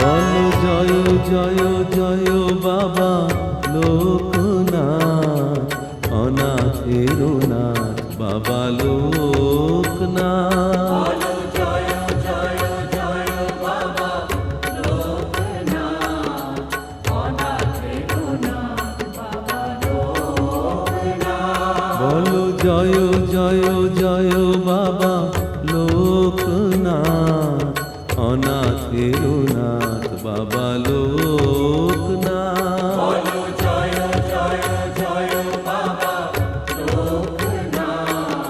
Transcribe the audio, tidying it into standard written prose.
বলো জয় জয় জয় বাবা লোকনাথ, অনাথের নাথ বাবা লোকনাথ। বলো জয় জয় জয় বাবা লোকনাথ, অনাথের নাথ বাবা লোকনাথ।